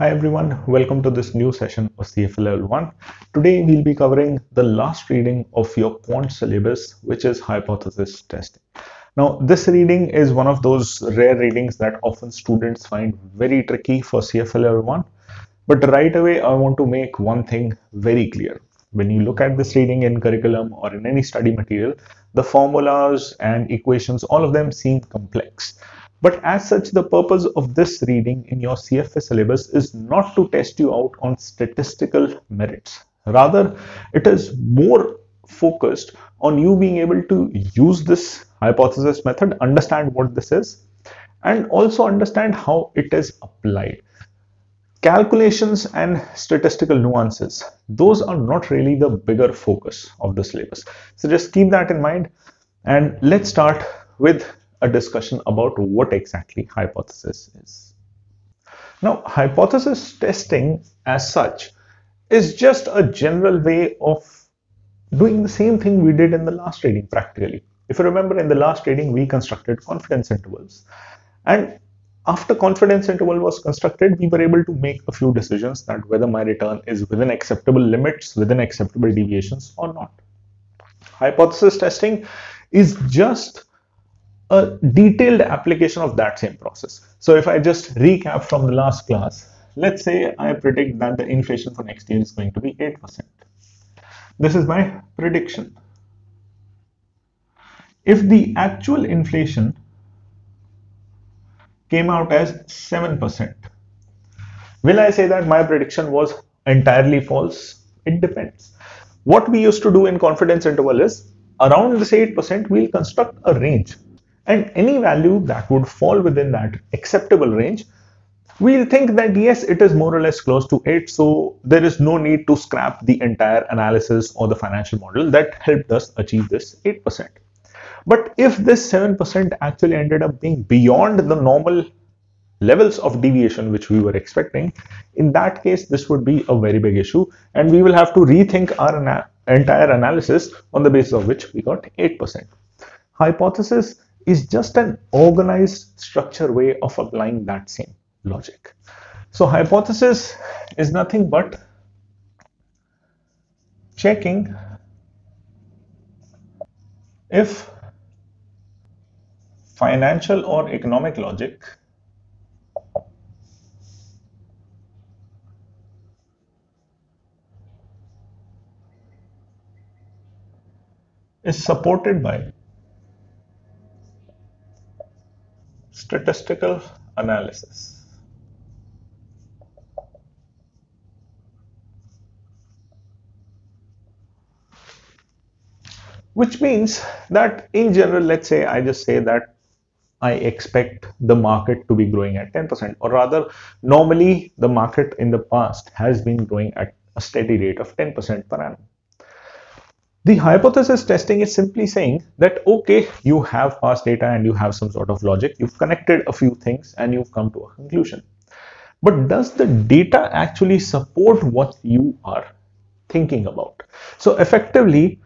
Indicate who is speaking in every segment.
Speaker 1: Hi everyone, welcome to this new session of CFA Level 1. Today we'll be covering the last reading of your quant syllabus, which is hypothesis testing. Now, this reading is one of those rare readings that often students find very tricky for CFA Level 1. But right away, I want to make one thing very clear. When you look at this reading in curriculum or in any study material, the formulas and equations, all of them seem complex. But as such, the purpose of this reading in your CFA syllabus is not to test you out on statistical merits. Rather, it is more focused on you being able to use this hypothesis method, understand what this is, and also understand how it is applied. Calculations and statistical nuances, those are not really the bigger focus of the syllabus. So just keep that in mind, and let's start with a discussion about what exactly hypothesis is. Now, hypothesis testing as such is just a general way of doing the same thing we did in the last reading practically. If you remember, in the last reading, we constructed confidence intervals. And after confidence interval was constructed, we were able to make a few decisions that whether my return is within acceptable limits, within acceptable deviations or not. Hypothesis testing is just a detailed application of that same process. So if I just recap from the last class, let's say I predict that the inflation for next year is going to be 8%. This is my prediction. If the actual inflation came out as 7%, will I say that my prediction was entirely false? It depends. What we used to do in confidence interval is around this 8%, we'll construct a range. And any value that would fall within that acceptable range, we'll think that yes, it is more or less close to 8. So there is no need to scrap the entire analysis or the financial model that helped us achieve this 8%. But if this 7% actually ended up being beyond the normal levels of deviation which we were expecting, in that case, this would be a very big issue. And we will have to rethink our entire analysis on the basis of which we got 8%. Hypothesis is just an organized structure way of applying that same logic. So hypothesis is nothing but checking if financial or economic logic is supported by statistical analysis. Which means that in general, let's say I just say that I expect the market to be growing at 10%, or rather, normally the market in the past has been growing at a steady rate of 10% per annum. The hypothesis testing is simply saying that, okay, you have past data and you have some sort of logic, you've connected a few things and you've come to a conclusion. But does the data actually support what you are thinking about? So effectively,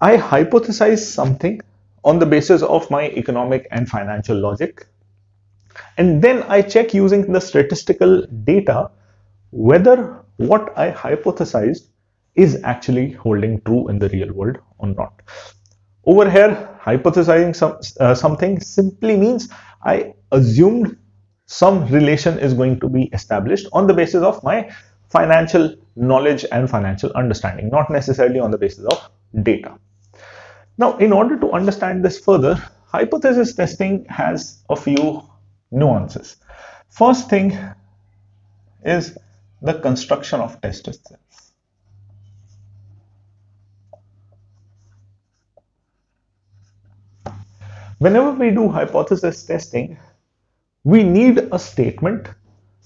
Speaker 1: I hypothesize something on the basis of my economic and financial logic, and then I check using the statistical data whether what I hypothesized is actually holding true in the real world or not. Over here, hypothesizing something simply means I assumed some relation is going to be established on the basis of my financial knowledge and financial understanding, not necessarily on the basis of data. Now, in order to understand this further, hypothesis testing has a few nuances. First thing is the construction of test itself. Whenever we do hypothesis testing, we need a statement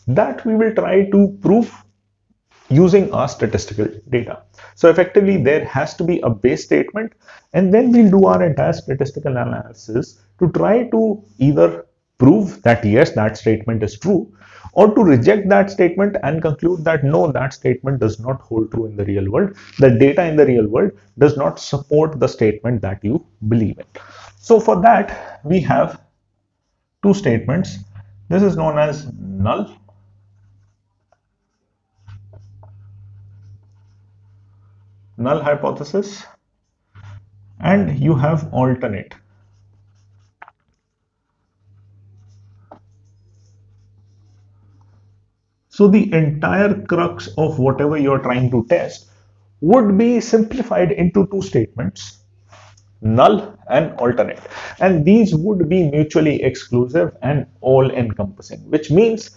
Speaker 1: that we will try to prove using our statistical data. So effectively, there has to be a base statement, and then we'll do our entire statistical analysis to try to either prove that yes, that statement is true, or to reject that statement and conclude that no, that statement does not hold true in the real world. The data in the real world does not support the statement that you believe in. So for that, we have two statements. This is known as null null hypothesis and you have alternate. So the entire crux of whatever you're trying to test would be simplified into two statements, null and alternate. And these would be mutually exclusive and all encompassing, which means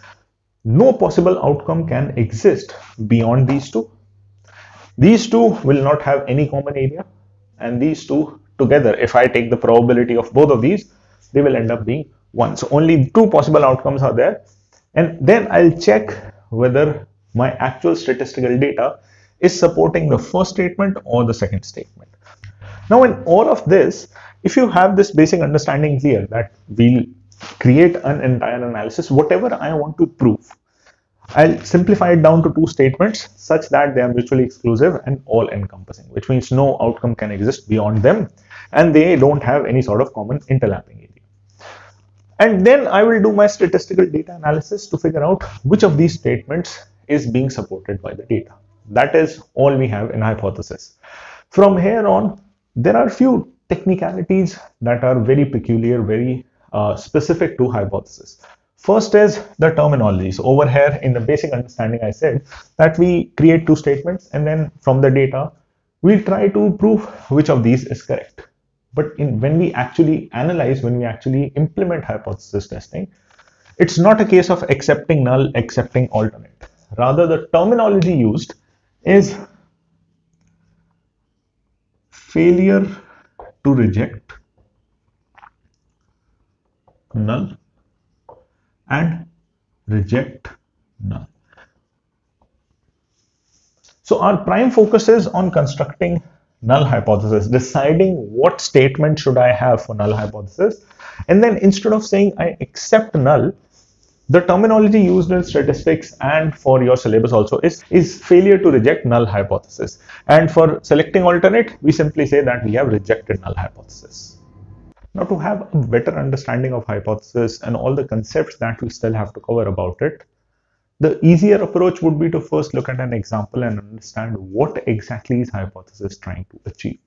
Speaker 1: no possible outcome can exist beyond these two. These two will not have any common area, and these two together, if I take the probability of both of these, they will end up being 1. So only two possible outcomes are there, and then I'll check whether my actual statistical data is supporting the first statement or the second statement. Now in all of this, if you have this basic understanding clear that we'll create an entire analysis, whatever I want to prove, I'll simplify it down to two statements such that they are mutually exclusive and all encompassing, which means no outcome can exist beyond them and they don't have any sort of common interlapping area. And then I will do my statistical data analysis to figure out which of these statements is being supported by the data. That is all we have in hypothesis. From here on, there are few technicalities that are very peculiar, very specific to hypothesis. First is the terminology. So over here in the basic understanding, I said that we create two statements and then from the data, we'll try to prove which of these is correct. But when we actually analyze, when we actually implement hypothesis testing, it's not a case of accepting null, accepting alternate. Rather, the terminology used is failure to reject null and reject null. So our prime focus is on constructing null hypothesis, deciding what statement should I have for null hypothesis. And then instead of saying I accept null, the terminology used in statistics and for your syllabus also is failure to reject null hypothesis. And for selecting alternate, we simply say that we have rejected null hypothesis. Now, to have a better understanding of hypothesis and all the concepts that we still have to cover about it, the easier approach would be to first look at an example and understand what exactly is hypothesis trying to achieve.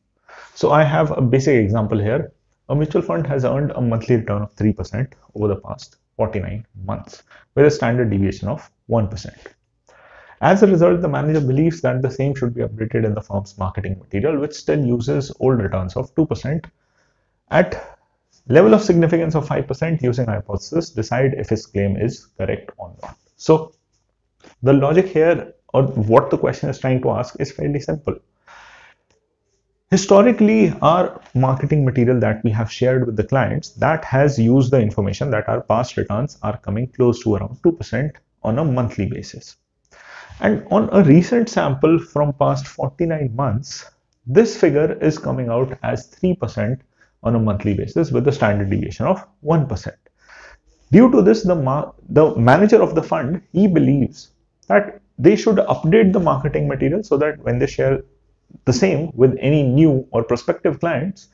Speaker 1: So I have a basic example here. A mutual fund has earned a monthly return of 3% over the past 49 months with a standard deviation of 1%. As a result, the manager believes that the same should be updated in the firm's marketing material, which still uses old returns of 2%. At level of significance of 5%, using hypothesis, decide if his claim is correct or not. So the logic here, or what the question is trying to ask, is fairly simple. Historically, our marketing material that we have shared with the clients, that has used the information that our past returns are coming close to around 2% on a monthly basis. And on a recent sample from past 49 months, this figure is coming out as 3% on a monthly basis with a standard deviation of 1%. Due to this, the manager of the fund, he believes that they should update the marketing material so that when they share the same with any new or prospective clients,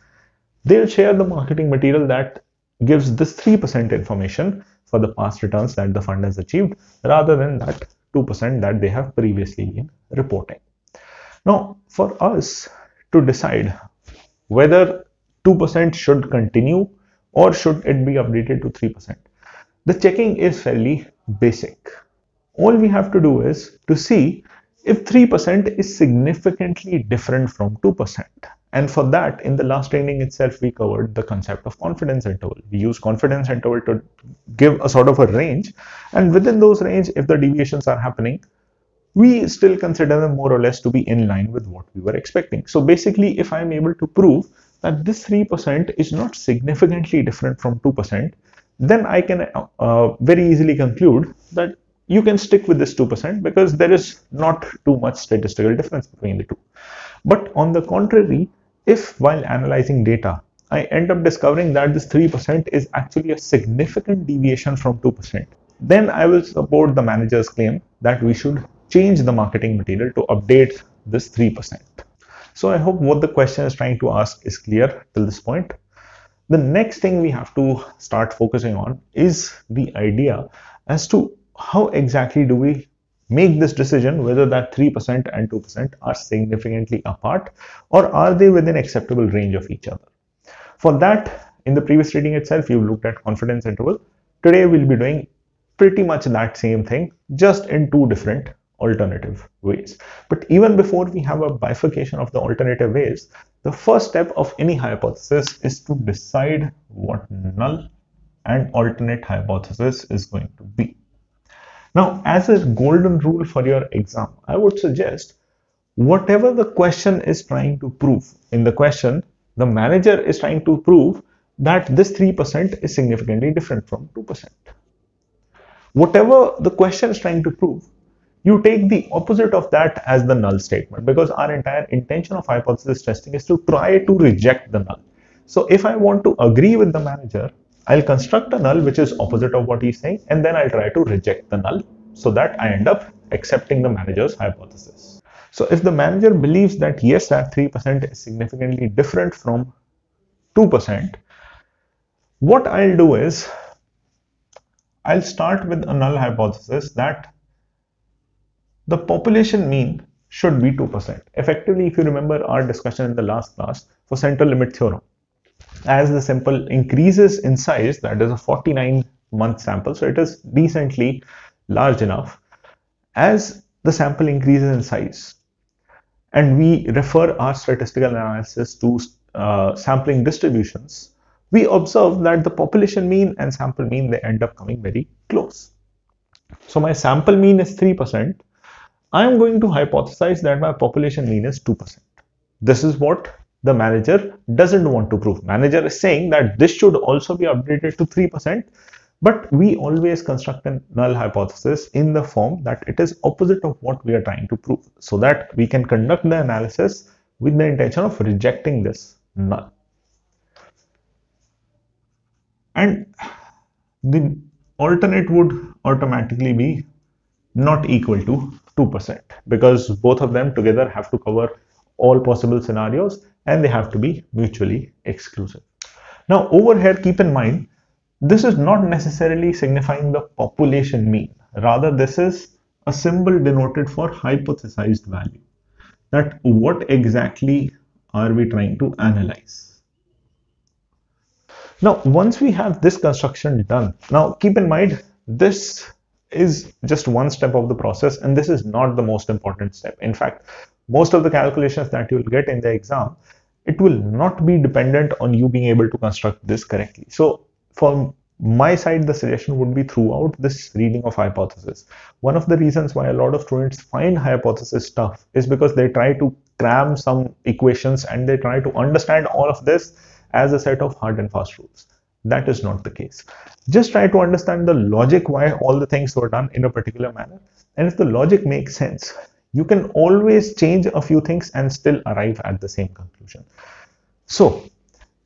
Speaker 1: they'll share the marketing material that gives this 3% information for the past returns that the fund has achieved rather than that 2% that they have previously been reporting. Now, for us to decide whether 2% should continue or should it be updated to 3%, the checking is fairly basic. All we have to do is to see if 3% is significantly different from 2%. And for that, in the last training itself, we covered the concept of confidence interval. We use confidence interval to give a sort of a range. And within those range, if the deviations are happening, we still consider them more or less to be in line with what we were expecting. So basically, if I'm able to prove that this 3% is not significantly different from 2%, then I can very easily conclude that you can stick with this 2% because there is not too much statistical difference between the two. But on the contrary, if while analyzing data, I end up discovering that this 3% is actually a significant deviation from 2%, then I will support the manager's claim that we should change the marketing material to update this 3%. So I hope what the question is trying to ask is clear till this point. The next thing we have to start focusing on is the idea as to how exactly do we make this decision whether that 3% and 2% are significantly apart or are they within acceptable range of each other. For that, in the previous reading itself, you looked at confidence interval. Today, we'll be doing pretty much that same thing, just in two different alternative ways. But even before we have a bifurcation of the alternative ways, the first step of any hypothesis is to decide what null and alternate hypothesis is going to be. Now, as a golden rule for your exam, I would suggest whatever the question is trying to prove. In the question, the manager is trying to prove that this 3% is significantly different from 2%. Whatever the question is trying to prove, you take the opposite of that as the null statement, because our entire intention of hypothesis testing is to try to reject the null. So if I want to agree with the manager, I'll construct a null which is opposite of what he's saying, and then I'll try to reject the null so that I end up accepting the manager's hypothesis. So if the manager believes that yes, that 3% is significantly different from 2%, what I'll do is I'll start with a null hypothesis that the population mean should be 2%. Effectively, if you remember our discussion in the last class for central limit theorem, as the sample increases in size, that is a 49-month sample, so it is decently large enough. As the sample increases in size, and we refer our statistical analysis to sampling distributions, we observe that the population mean and sample mean, they end up coming very close. So my sample mean is 3%. I am going to hypothesize that my population mean is 2%. This is what the manager doesn't want to prove. Manager is saying that this should also be updated to 3%, but we always construct a null hypothesis in the form that it is opposite of what we are trying to prove, so that we can conduct the analysis with the intention of rejecting this null. And the alternate would automatically be not equal to 2%, because both of them together have to cover all possible scenarios and they have to be mutually exclusive. Now over here, keep in mind, this is not necessarily signifying the population mean. Rather, this is a symbol denoted for hypothesized value. That what exactly are we trying to analyze? Now, once we have this construction done, now keep in mind, this is just one step of the process, and this is not the most important step. In fact, most of the calculations that you will get in the exam, it will not be dependent on you being able to construct this correctly. So from my side, the suggestion would be throughout this reading of hypothesis. One of the reasons why a lot of students find hypothesis tough is because they try to cram some equations and they try to understand all of this as a set of hard and fast rules. That is not the case. Just try to understand the logic why all the things were done in a particular manner. And if the logic makes sense, you can always change a few things and still arrive at the same conclusion. So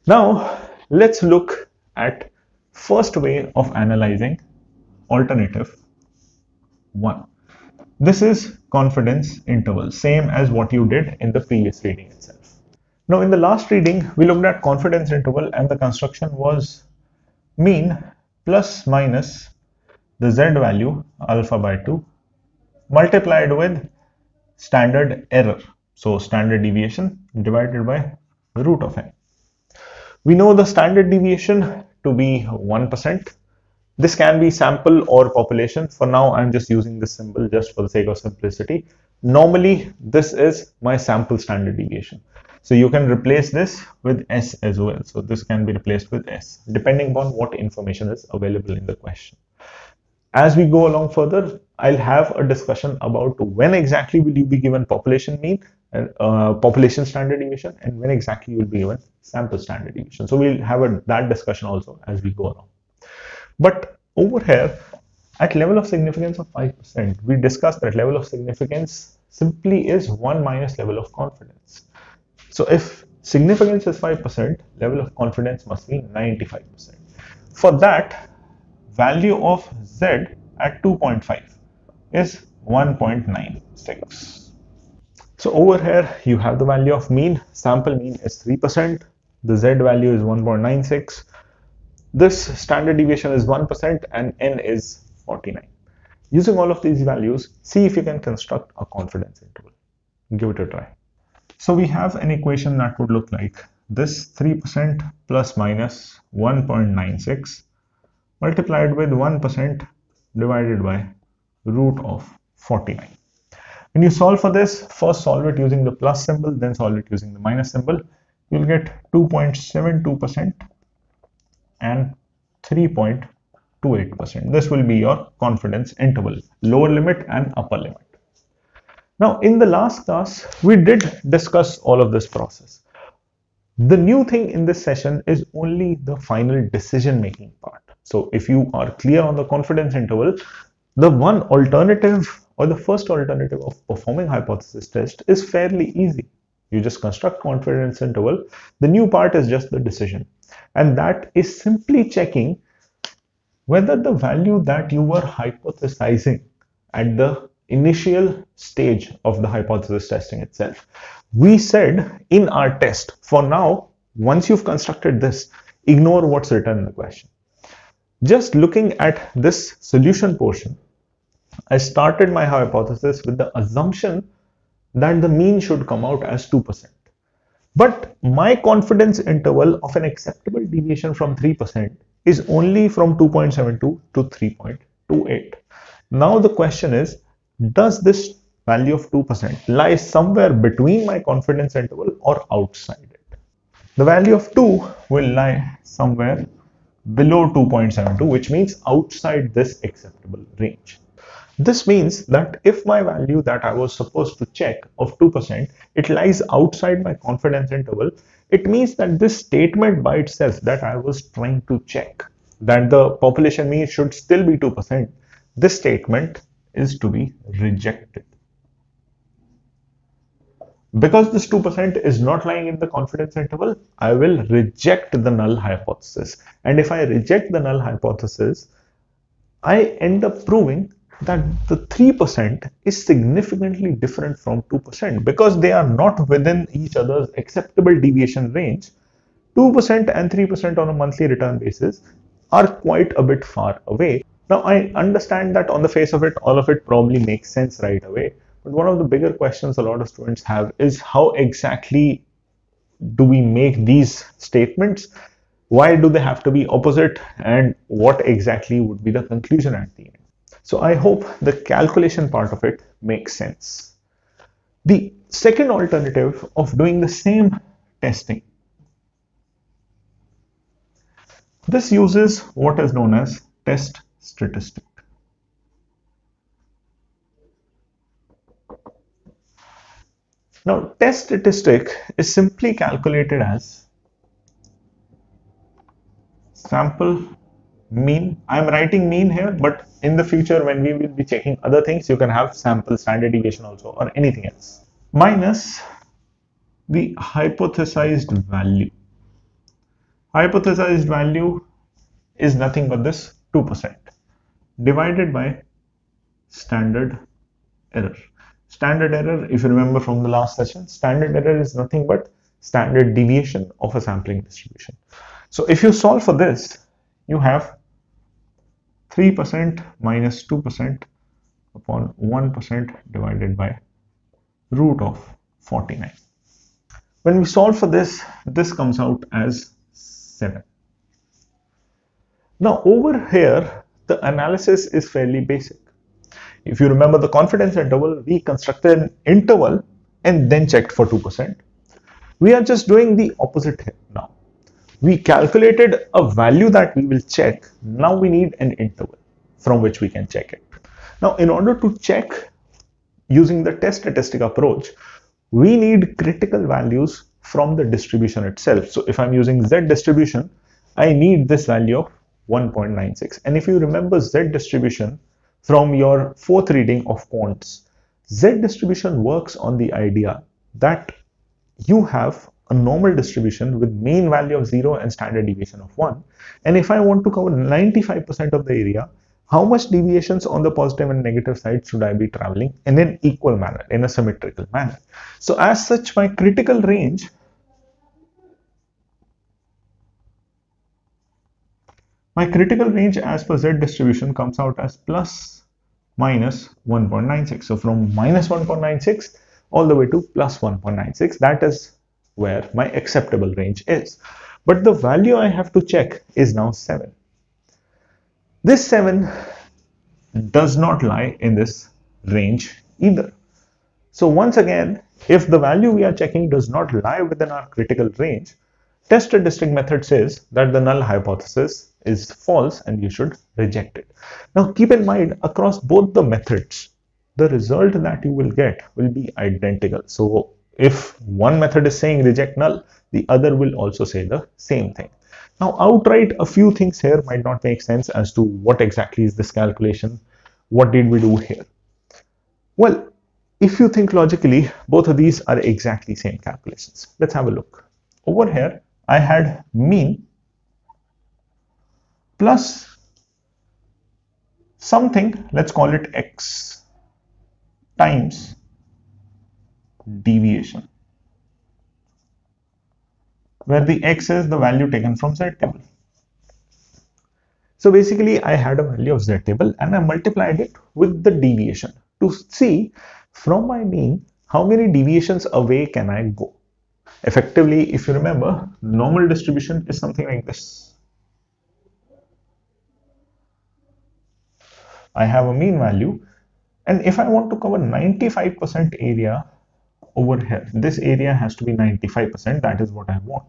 Speaker 1: now let's look at first way of analyzing alternative 1. This is confidence interval, same as what you did in the previous reading itself. Now in the last reading, we looked at confidence interval and the construction was mean plus minus the z value alpha by 2 multiplied with standard error. So standard deviation divided by root of n. We know the standard deviation to be 1%. This can be sample or population. For now, I'm just using this symbol just for the sake of simplicity. Normally, this is my sample standard deviation. So you can replace this with S as well. So this can be replaced with S, depending upon what information is available in the question. As we go along further, I'll have a discussion about when exactly will you be given population mean and population standard deviation, and when exactly you will be given sample standard deviation. So we'll have that discussion also as we go along. But over here, at level of significance of 5%, we discussed that level of significance simply is 1 minus level of confidence. So if significance is 5%, level of confidence must be 95%. For that, value of Z at 2.5 is 1.96. So over here, you have the value of mean. Sample mean is 3%. The Z value is 1.96. This standard deviation is 1% and N is 49. Using all of these values, see if you can construct a confidence interval. Give it a try. So we have an equation that would look like this: 3% plus minus 1.96 multiplied with 1% divided by root of 49. When you solve for this, first solve it using the plus symbol, then solve it using the minus symbol. You'll get 2.72% and 3.28%. This will be your confidence interval, lower limit and upper limit. Now, in the last class, we did discuss all of this process. The new thing in this session is only the final decision making part. So if you are clear on the confidence interval, the one alternative or the first alternative of performing hypothesis test is fairly easy. You just construct confidence interval. The new part is just the decision. And that is simply checking whether the value that you were hypothesizing at the initial stage of the hypothesis testing itself. We said in our test, for now, once you've constructed this, ignore what's written in the question. Just looking at this solution portion, I started my hypothesis with the assumption that the mean should come out as 2%. But my confidence interval of an acceptable deviation from 3% is only from 2.72 to 3.28. Now the question is, does this value of 2% lie somewhere between my confidence interval or outside it? The value of 2 will lie somewhere below 2.72, which means outside this acceptable range. This means that if my value that I was supposed to check of 2%, it lies outside my confidence interval, it means that this statement by itself that I was trying to check, that the population mean should still be 2%, this statement is to be rejected. Because this 2% is not lying in the confidence interval, I will reject the null hypothesis. And if I reject the null hypothesis, I end up proving that the 3% is significantly different from 2% because they are not within each other's acceptable deviation range. 2% and 3% on a monthly return basis are quite a bit far away. Now, I understand that on the face of it, all of it probably makes sense right away. But one of the bigger questions a lot of students have is how exactly do we make these statements? Why do they have to be opposite? And what exactly would be the conclusion at the end? So I hope the calculation part of it makes sense. The second alternative of doing the same testing, this uses what is known as test statistic. Now, test statistic is simply calculated as sample mean. I'm writing mean here, but in the future when we will be checking other things, you can have sample standard deviation also or anything else, minus the hypothesized value. Hypothesized value is nothing but this 2% divided by standard error. Standard error, if you remember from the last session, standard error is nothing but standard deviation of a sampling distribution. So if you solve for this, you have 3% minus 2% upon 1% divided by root of 49. When we solve for this, this comes out as 7. Now over here, the analysis is fairly basic. If you remember the confidence interval, we constructed an interval and then checked for 2%. We are just doing the opposite here now. We calculated a value that we will check. Now we need an interval from which we can check it. Now, in order to check using the test statistic approach, we need critical values from the distribution itself. So if I'm using Z distribution, I need this value of 1.96. And if you remember Z distribution from your fourth reading of quants, Z distribution works on the idea that you have a normal distribution with mean value of 0 and standard deviation of 1. And if I want to cover 95% of the area, how much deviations on the positive and negative side should I be traveling in an equal manner, in a symmetrical manner? So as such, my critical range as per Z distribution comes out as plus minus 1.96. So from minus 1.96 all the way to plus 1.96, that is where my acceptable range is. But the value I have to check is now 7. This 7 does not lie in this range either. So once again, if the value we are checking does not lie within our critical range, test statistic method says that the null hypothesis is false and you should reject it. Now keep in mind, across both the methods, the result that you will get will be identical. So if one method is saying reject null, the other will also say the same thing. Now outright, a few things here might not make sense as to what exactly is this calculation. What did we do here? Well, if you think logically, both of these are exactly same calculations. Let's have a look. Over here, I had mean plus something, let's call it x, times deviation, where the x is the value taken from z table. So basically, I had a value of z table and I multiplied it with the deviation to see from my mean how many deviations away can I go. Effectively, if you remember, normal distribution is something like this. I have a mean value, and if I want to cover 95% area over here, this area has to be 95%. That is what I want.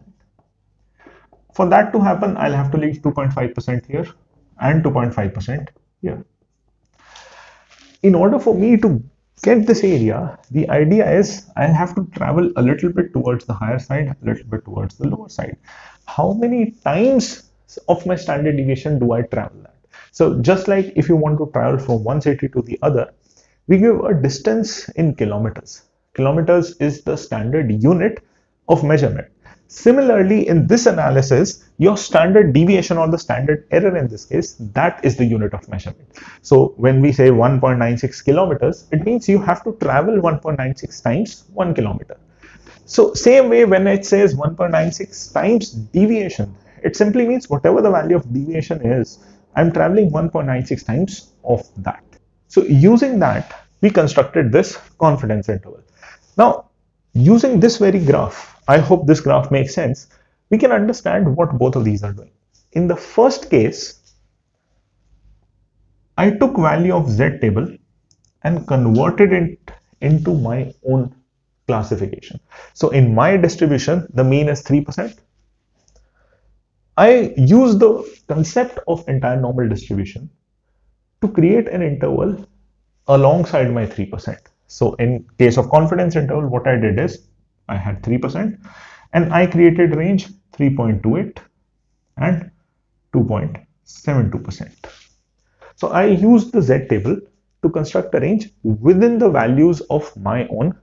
Speaker 1: For that to happen, I'll have to leave 2.5% here and 2.5% here. In order for me to get this area, the idea is I'll have to travel a little bit towards the higher side, a little bit towards the lower side. How many times of my standard deviation do I travel that? So just like if you want to travel from one city to the other, we give a distance in kilometers. Kilometers is the standard unit of measurement. Similarly, in this analysis, your standard deviation or the standard error in this case, that is the unit of measurement. So when we say 1.96 kilometers, it means you have to travel 1.96 times 1 kilometer. So same way, when it says 1.96 times deviation, it simply means whatever the value of deviation is, I'm traveling 1.96 times of that. So using that, we constructed this confidence interval. Now, using this very graph, I hope this graph makes sense, we can understand what both of these are doing. In the first case, I took value of z table and converted it into my own classification. So in my distribution, the mean is 3%. I use the concept of entire normal distribution to create an interval alongside my 3%. So in case of confidence interval, what I did is I had 3% and I created range 3.28 and 2.72%. So I used the z table to construct a range within the values of my own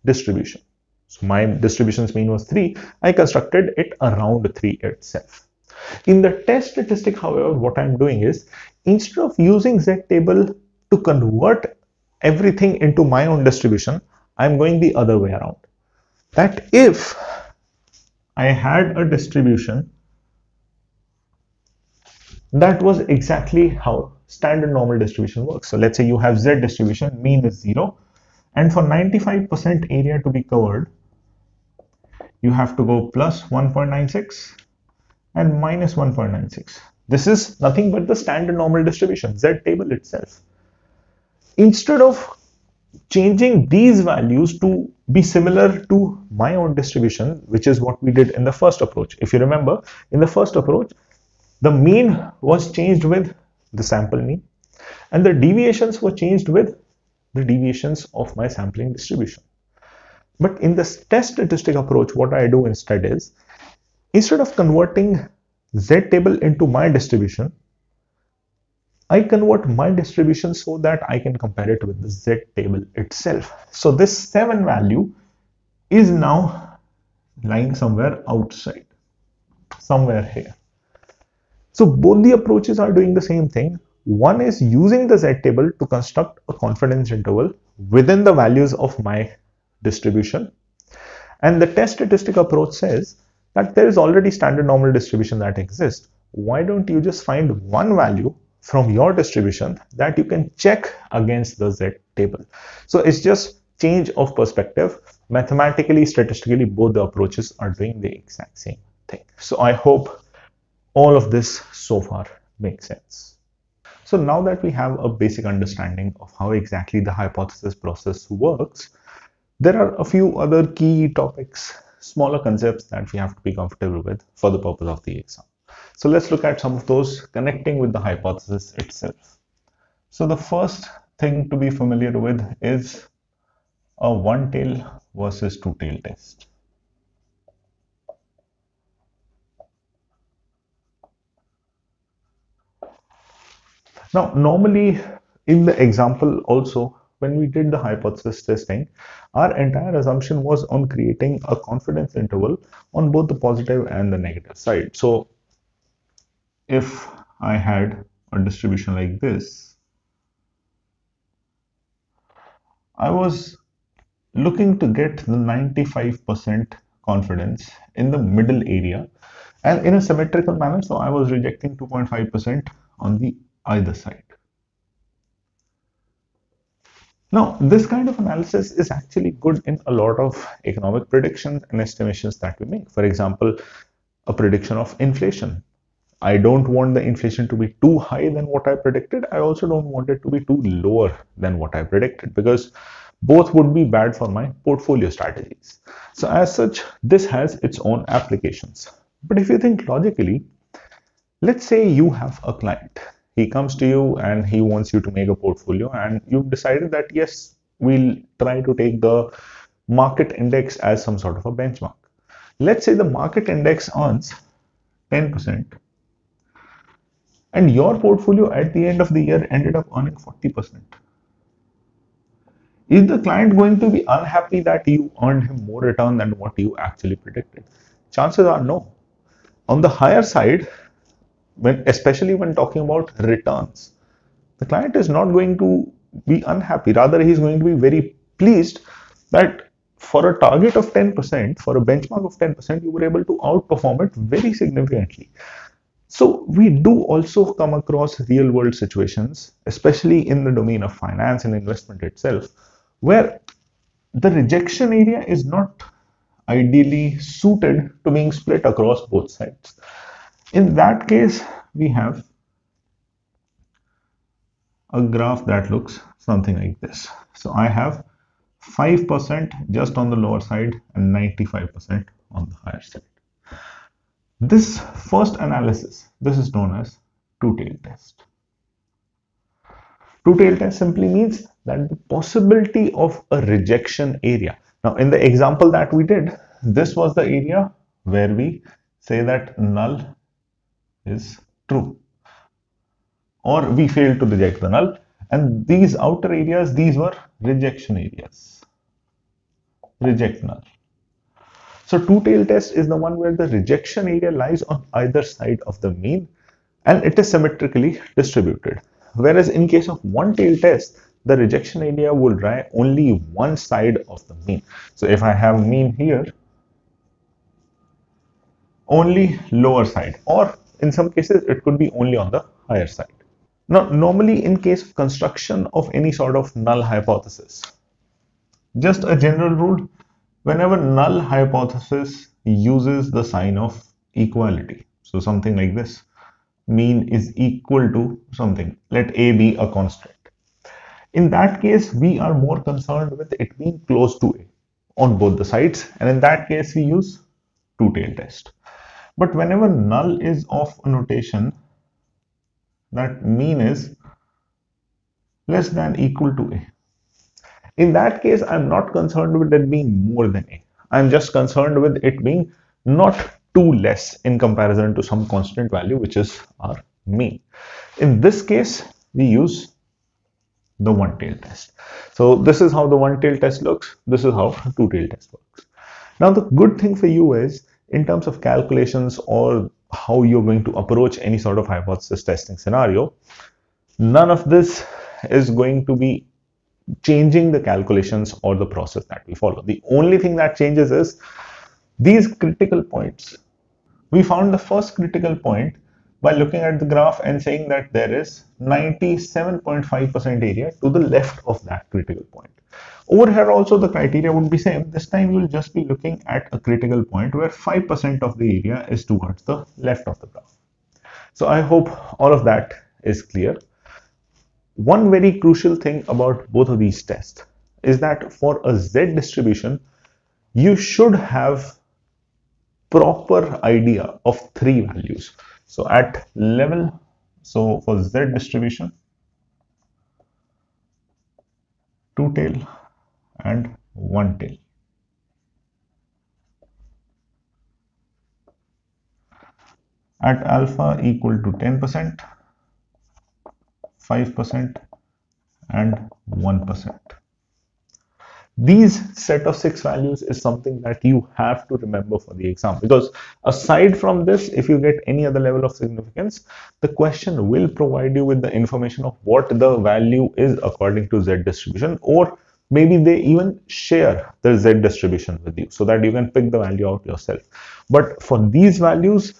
Speaker 1: distribution. So my distribution's mean was 3. I constructed it around 3 itself. In the test statistic, however, what I'm doing is instead of using z table to convert everything into my own distribution, I'm going the other way around. That if I had a distribution that was exactly how standard normal distribution works. So let's say you have z distribution, mean is 0, and for 95% area to be covered, you have to go plus 1.96 and minus 1.96. This is nothing but the standard normal distribution, z table itself. Instead of changing these values to be similar to my own distribution, which is what we did in the first approach. If you remember, in the first approach, the mean was changed with the sample mean and the deviations were changed with the deviations of my sampling distribution. But in this test statistic approach, what I do instead is, instead of converting z table into my distribution, I convert my distribution so that I can compare it with the z table itself. So this 7 value is now lying somewhere outside, somewhere here. So both the approaches are doing the same thing. One is using the z table to construct a confidence interval within the values of my distribution. And the test statistic approach says that there is already standard normal distribution that exists. Why don't you just find one value from your distribution that you can check against the Z table. So it's just change of perspective. Mathematically, statistically, both the approaches are doing the exact same thing. So I hope all of this so far makes sense. So now that we have a basic understanding of how exactly the hypothesis process works, there are a few other key topics, smaller concepts that we have to be comfortable with for the purpose of the exam. So let's look at some of those connecting with the hypothesis itself. So the first thing to be familiar with is a one-tail versus two-tail test. Now, normally in the example also, when we did the hypothesis testing, our entire assumption was on creating a confidence interval on both the positive and the negative side. So if I had a distribution like this, I was looking to get the 95% confidence in the middle area and in a symmetrical manner. So I was rejecting 2.5% on the either side. Now, this kind of analysis is actually good in a lot of economic predictions and estimations that we make. For example, a prediction of inflation. I don't want the inflation to be too high than what I predicted. I also don't want it to be too lower than what I predicted, because both would be bad for my portfolio strategies. So as such, this has its own applications. But if you think logically, let's say you have a client. He comes to you and he wants you to make a portfolio, and you've decided that yes, we'll try to take the market index as some sort of a benchmark. Let's say the market index earns 10% and your portfolio at the end of the year ended up earning 40%. Is the client going to be unhappy that you earned him more return than what you actually predicted? Chances are no. On the higher side, especially when talking about returns, the client is not going to be unhappy. Rather, he is going to be very pleased that for a target of 10%, for a benchmark of 10%, you were able to outperform it very significantly. So we do also come across real world situations, especially in the domain of finance and investment itself, where the rejection area is not ideally suited to being split across both sides. In that case, we have a graph that looks something like this. So I have 5% just on the lower side and 95% on the higher side. This first analysis, this is known as two-tail test. Two-tail test simply means that the possibility of a rejection area. Now, in the example that we did, this was the area where we say that null is true, or we failed to reject the null, and these outer areas, these were rejection areas. Reject null. So two-tail test is the one where the rejection area lies on either side of the mean and it is symmetrically distributed. Whereas in case of one-tail test, the rejection area will lie only one side of the mean. So if I have mean here, only lower side, or in some cases it could be only on the higher side. Now, normally in case of construction of any sort of null hypothesis, just a general rule, whenever null hypothesis uses the sign of equality, so something like this, mean is equal to something, let A be a constant. In that case, we are more concerned with it being close to A on both the sides, and in that case, we use two-tail test. But whenever null is of a notation that mean is less than equal to A, in that case, I'm not concerned with it being more than A. I'm just concerned with it being not too less in comparison to some constant value, which is our mean. In this case, we use the one-tail test. So this is how the one-tail test looks. This is how two-tail test works. Now, the good thing for you is in terms of calculations or how you're going to approach any sort of hypothesis testing scenario, none of this is going to be changing the calculations or the process that we follow. The only thing that changes is these critical points. We found the first critical point by looking at the graph and saying that there is 97.5% area to the left of that critical point. Over here also the criteria would be same. This time you will just be looking at a critical point where 5% of the area is towards the left of the graph. So I hope all of that is clear. One very crucial thing about both of these tests is that for a Z distribution, you should have proper idea of three values. So at level, so for Z distribution, two tail and one tail. At alpha equal to 10%, 5% and 1%. These set of 6 values is something that you have to remember for the exam, because aside from this, if you get any other level of significance, the question will provide you with the information of what the value is according to Z distribution, or maybe they even share the Z distribution with you so that you can pick the value out yourself. But for these values,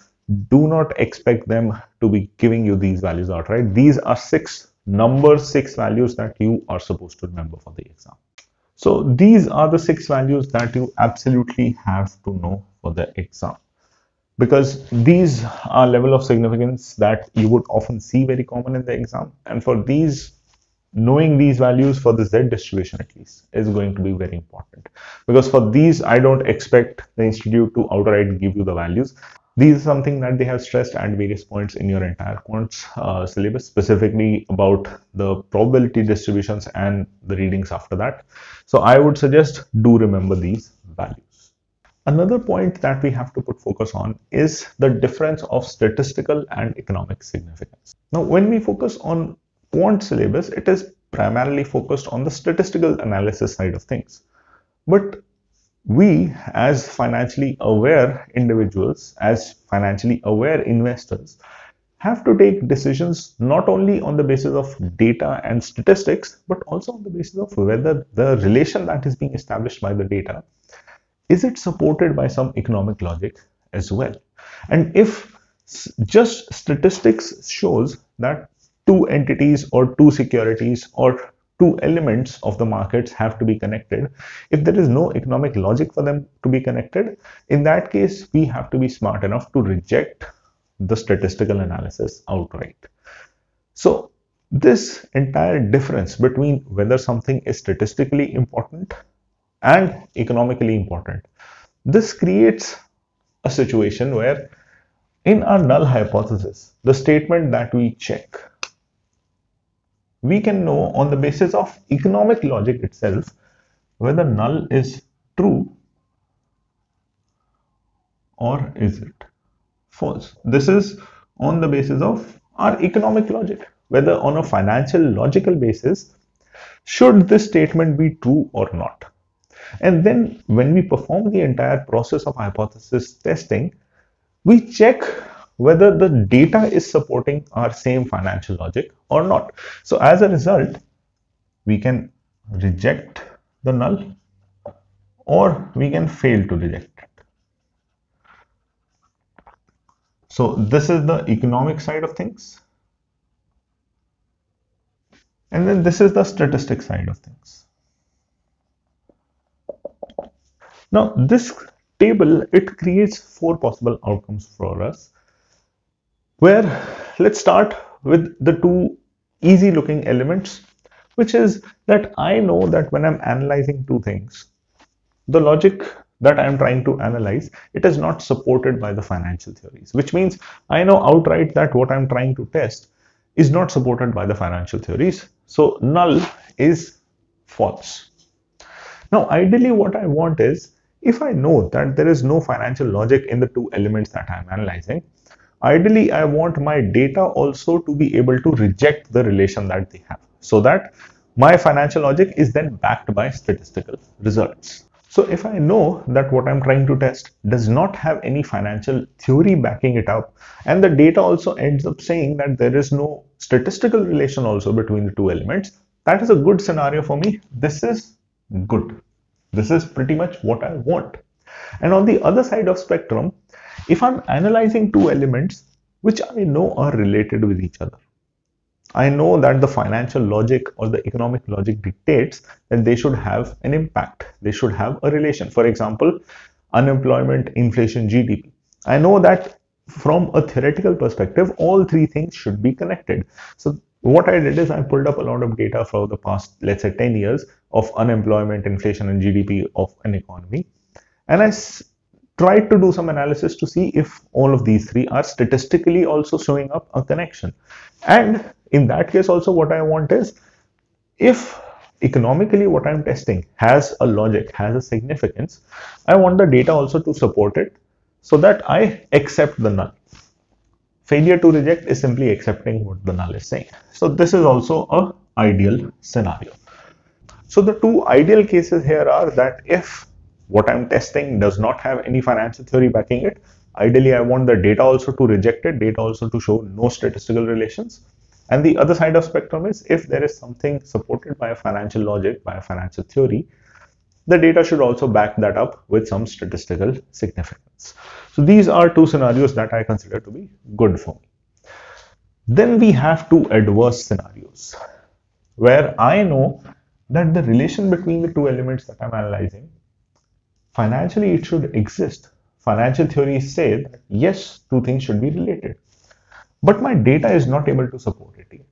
Speaker 1: do not expect them to be giving you these values outright. These are 6 values that you are supposed to remember for the exam. So these are the 6 values that you absolutely have to know for the exam, because these are level of significance that you would often see very common in the exam, and for these, knowing these values for the Z distribution at least is going to be very important, because for these I don't expect the institute to outright give you the values. These are something that they have stressed at various points in your entire quants syllabus, specifically about the probability distributions and the readings after that. So I would suggest do remember these values. Another point that we have to put focus on is the difference of statistical and economic significance. Now, when we focus on quant syllabus, it is primarily focused on the statistical analysis side of things. But we, as financially aware individuals, as financially aware investors, have to take decisions not only on the basis of data and statistics, but also on the basis of whether the relation that is being established by the data, is it supported by some economic logic as well. And if just statistics shows that two entities or two securities or two elements of the markets have to be connected, if there is no economic logic for them to be connected, in that case we have to be smart enough to reject the statistical analysis outright. So this entire difference between whether something is statistically important and economically important, this creates a situation where in our null hypothesis, the statement that we check, we can know on the basis of economic logic itself whether null is true or is it false. This is on the basis of our economic logic, whether on a financial logical basis should this statement be true or not. And then when we perform the entire process of hypothesis testing, we check whether the data is supporting our same financial logic or not. So as a result, we can reject the null or we can fail to reject it. So this is the economic side of things. And then this is the statistic side of things. Now this table, it creates 4 possible outcomes for us, where let's start with the 2 easy looking elements, which is that I know that when I'm analyzing 2 things, the logic that I'm trying to analyze, it is not supported by the financial theories, which means I know outright that what I'm trying to test is not supported by the financial theories. So null is false. Now, ideally what I want is, if I know that there is no financial logic in the 2 elements that I'm analyzing, ideally I want my data also to be able to reject the relation that they have, so that my financial logic is then backed by statistical results. So if I know that what I'm trying to test does not have any financial theory backing it up, and the data also ends up saying that there is no statistical relation also between the 2 elements, that is a good scenario for me. This is good. This is pretty much what I want. And on the other side of spectrum, if I'm analyzing 2 elements which I know are related with each other. I know that the financial logic or the economic logic dictates that they should have an impact. They should have a relation. For example, unemployment, inflation, GDP. I know that from a theoretical perspective, all three things should be connected. So what I did is I pulled up a lot of data for the past, let's say 10 years of unemployment, inflation, and GDP of an economy. And I tried to do some analysis to see if all of these three are statistically also showing up a connection. And in that case also what I want is, if economically what I'm testing has a logic, has a significance, I want the data also to support it so that I accept the null. Failure to reject is simply accepting what the null is saying. So this is also a ideal scenario. So the two ideal cases here are that if what I'm testing does not have any financial theory backing it, ideally I want the data also to reject it, data also to show no statistical relations. And the other side of spectrum is if there is something supported by a financial logic, by a financial theory, the data should also back that up with some statistical significance. So these are two scenarios that I consider to be good for me. Then we have two adverse scenarios where I know that the relation between the two elements that I'm analyzing, financially it should exist. Financial theories say that yes, two things should be related, but my data is not able to support it yet.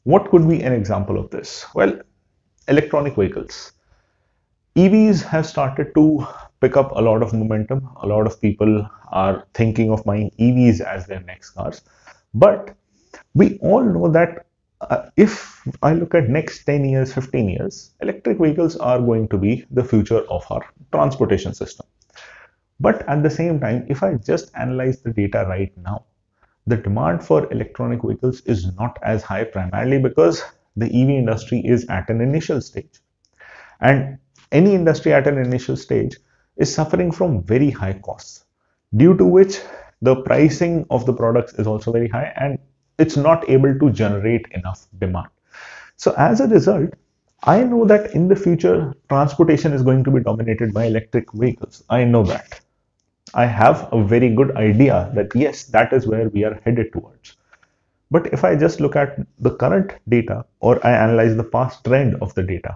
Speaker 1: What could be an example of this? Well, electronic vehicles. EVs have started to pick up a lot of momentum. A lot of people are thinking of buying EVs as their next cars. But we all know that if I look at next 10 years, 15 years, electric vehicles are going to be the future of our transportation system. But at the same time, if I just analyze the data right now, the demand for electronic vehicles is not as high, primarily because the EV industry is at an initial stage. And any industry at an initial stage is suffering from very high costs, due to which the pricing of the products is also very high and it's not able to generate enough demand. So as a result, I know that in the future, transportation is going to be dominated by electric vehicles. I know that. I have a very good idea that yes, that is where we are headed towards. But if I just look at the current data or I analyze the past trend of the data,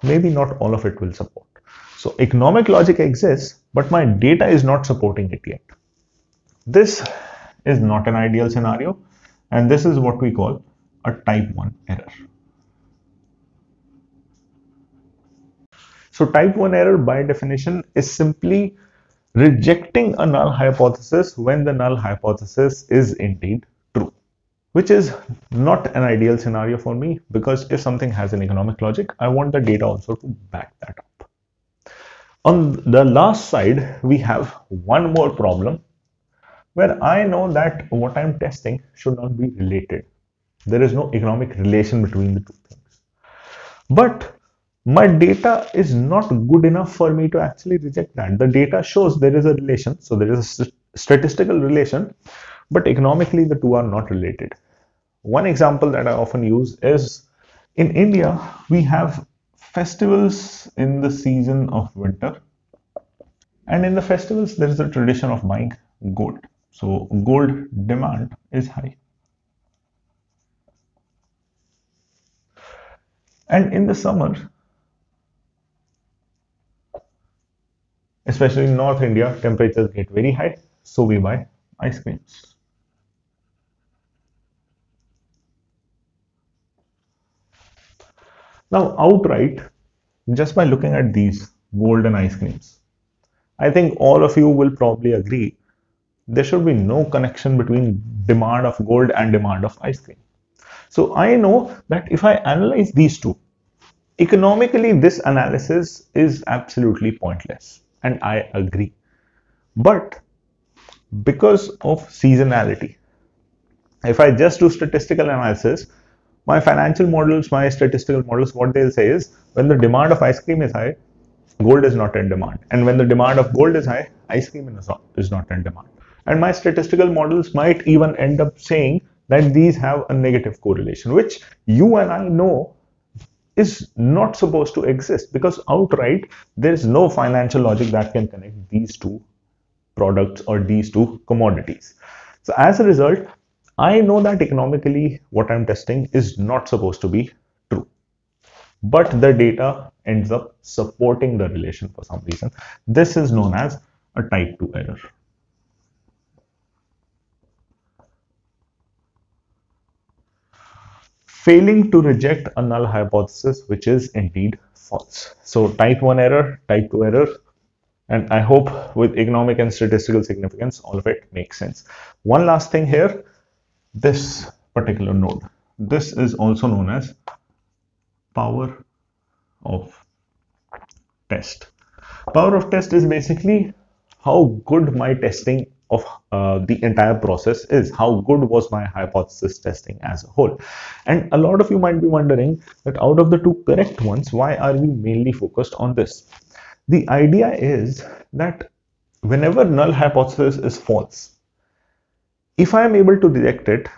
Speaker 1: maybe not all of it will support. So economic logic exists, but my data is not supporting it yet. This is not an ideal scenario, and this is what we call a type 1 error. So type 1 error by definition is simply rejecting a null hypothesis when the null hypothesis is indeed true, which is not an ideal scenario for me, because if something has an economic logic, I want the data also to back that up. On the last side, we have one more problem where I know that what I'm testing should not be related. There is no economic relation between the two things. But my data is not good enough for me to actually reject that. The data shows there is a relation, so there is a statistical relation, but economically the two are not related. One example that I often use is in India, we have festivals in the season of winter, and in the festivals there is a tradition of buying gold. So gold demand is high. And in the summer, especially in North India, temperatures get very high, so we buy ice creams. Now, outright, just by looking at these gold and ice creams, I think all of you will probably agree there should be no connection between demand of gold and demand of ice cream. So I know that if I analyze these two, economically this analysis is absolutely pointless, and I agree. But because of seasonality, if I just do statistical analysis, my financial models, my statistical models, what they'll say is when the demand of ice cream is high, gold is not in demand. And when the demand of gold is high, ice cream is not in demand. And my statistical models might even end up saying that these have a negative correlation, which you and I know is not supposed to exist, because outright there is no financial logic that can connect these two products or these two commodities. So as a result, I know that economically what I'm testing is not supposed to be true, but the data ends up supporting the relation for some reason. This is known as a type 2 error. Failing to reject a null hypothesis which is indeed false. So type 1 error, type 2 error, and I hope with economic and statistical significance, all of it makes sense. One last thing here, this particular node. This is also known as power of test. Power of test is basically how good my testing of the entire process is, how good was my hypothesis testing as a whole. And a lot of you might be wondering that out of the two correct ones, why are we mainly focused on this? The idea is that whenever null hypothesis is false, if I am able to reject it,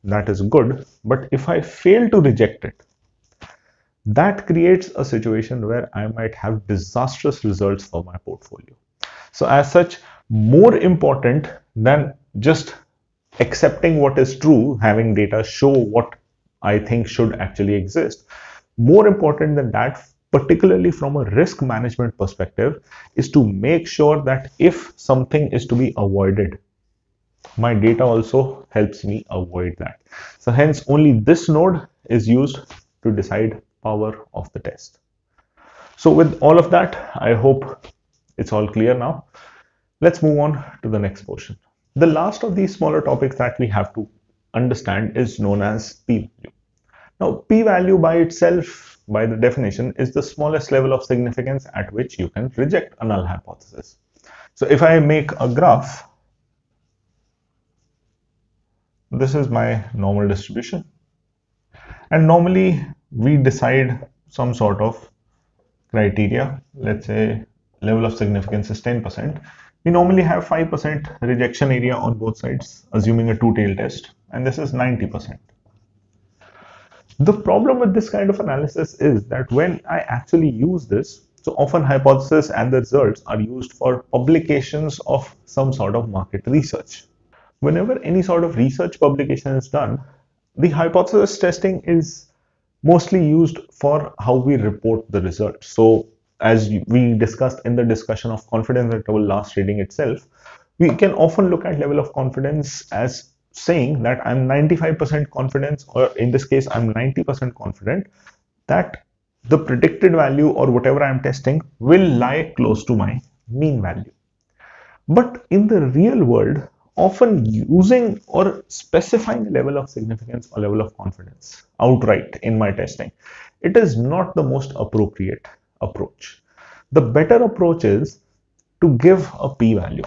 Speaker 1: that is good, but if I fail to reject it, that creates a situation where I might have disastrous results for my portfolio. So as such, more important than just accepting what is true, having data show what I think should actually exist, more important than that, particularly from a risk management perspective, is to make sure that if something is to be avoided, my data also helps me avoid that. So hence only this node is used to decide power of the test. So with all of that, I hope it's all clear now. Let's move on to the next portion. The last of these smaller topics that we have to understand is known as p-value. Now, p-value by itself, by the definition, is the smallest level of significance at which you can reject a null hypothesis. So if I make a graph, this is my normal distribution. And normally we decide some sort of criteria. Let's say level of significance is 10%. We normally have 5% rejection area on both sides, assuming a two-tail test, and this is 90%. The problem with this kind of analysis is that when I actually use this, so often hypothesis and the results are used for publications of some sort of market research. Whenever any sort of research publication is done, the hypothesis testing is mostly used for how we report the results. So as we discussed in the discussion of confidence interval last reading itself, we can often look at level of confidence as saying that I'm 95% confident, or in this case, I'm 90% confident that the predicted value or whatever I'm testing will lie close to my mean value. But in the real world, often using or specifying a level of significance or level of confidence outright in my testing, it is not the most appropriate approach. The better approach is to give a p-value.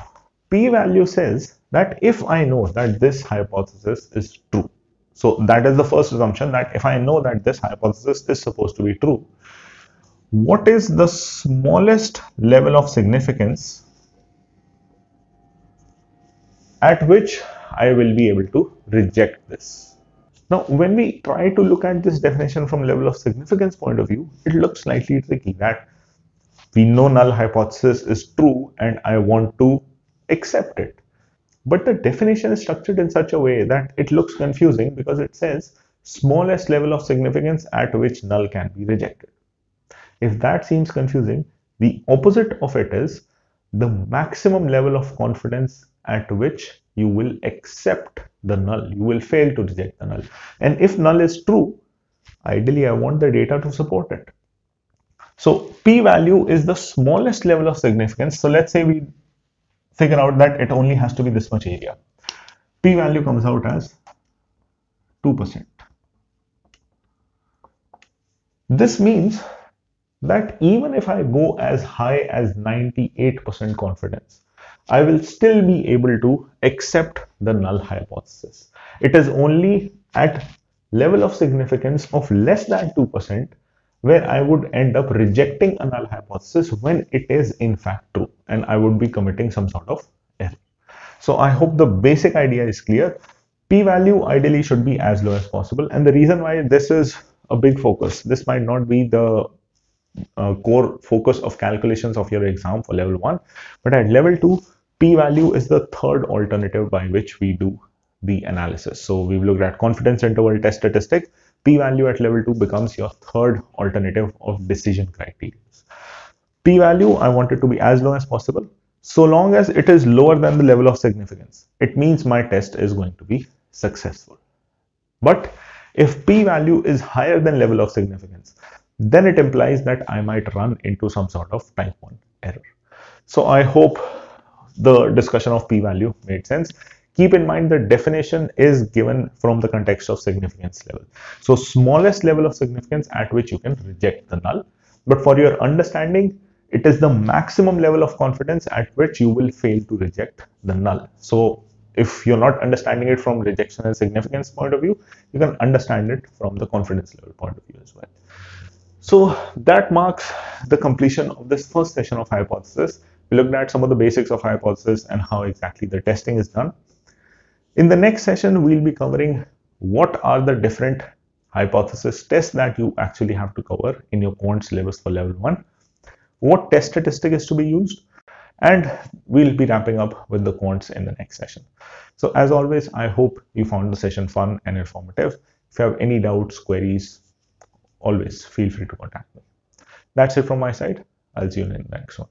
Speaker 1: P-value says that if I know that this hypothesis is true, so that is the first assumption, that if I know that this hypothesis is supposed to be true, what is the smallest level of significance at which I will be able to reject this? Now, when we try to look at this definition from level of significance point of view, it looks slightly tricky, that we know null hypothesis is true and I want to accept it. But the definition is structured in such a way that it looks confusing, because it says smallest level of significance at which null can be rejected. If that seems confusing, the opposite of it is the maximum level of confidence at which you will accept the null. You will fail to reject the null. And if null is true, ideally I want the data to support it. So p-value is the smallest level of significance. So let's say we figure out that it only has to be this much area. P-value comes out as 2%. This means that even if I go as high as 98% confidence, I will still be able to accept the null hypothesis. It is only at level of significance of less than 2% where I would end up rejecting a null hypothesis when it is in fact true, and I would be committing some sort of error. So I hope the basic idea is clear. P-value ideally should be as low as possible, and the reason why this is a big focus, this might not be the core focus of calculations of your exam for level 1, but at level 2, P-value is the third alternative by which we do the analysis. So we've looked at confidence interval test statistic. P-value at level 2 becomes your third alternative of decision criteria. P-value, I want it to be as low as possible. So long as it is lower than the level of significance, it means my test is going to be successful. But if p-value is higher than level of significance, then it implies that I might run into some sort of type 1 error. So I hope the discussion of p-value made sense. Keep in mind the definition is given from the context of significance level. So smallest level of significance at which you can reject the null. But for your understanding, it is the maximum level of confidence at which you will fail to reject the null. So if you're not understanding it from rejection and significance point of view, you can understand it from the confidence level point of view as well. So that marks the completion of this first session of hypothesis. We looked at some of the basics of hypothesis and how exactly the testing is done. In the next session, we'll be covering what are the different hypothesis tests that you actually have to cover in your quant syllabus for level 1, what test statistic is to be used, and we'll be wrapping up with the quants in the next session. So as always, I hope you found the session fun and informative. If you have any doubts, queries, always feel free to contact me. That's it from my side. I'll see you in the next one.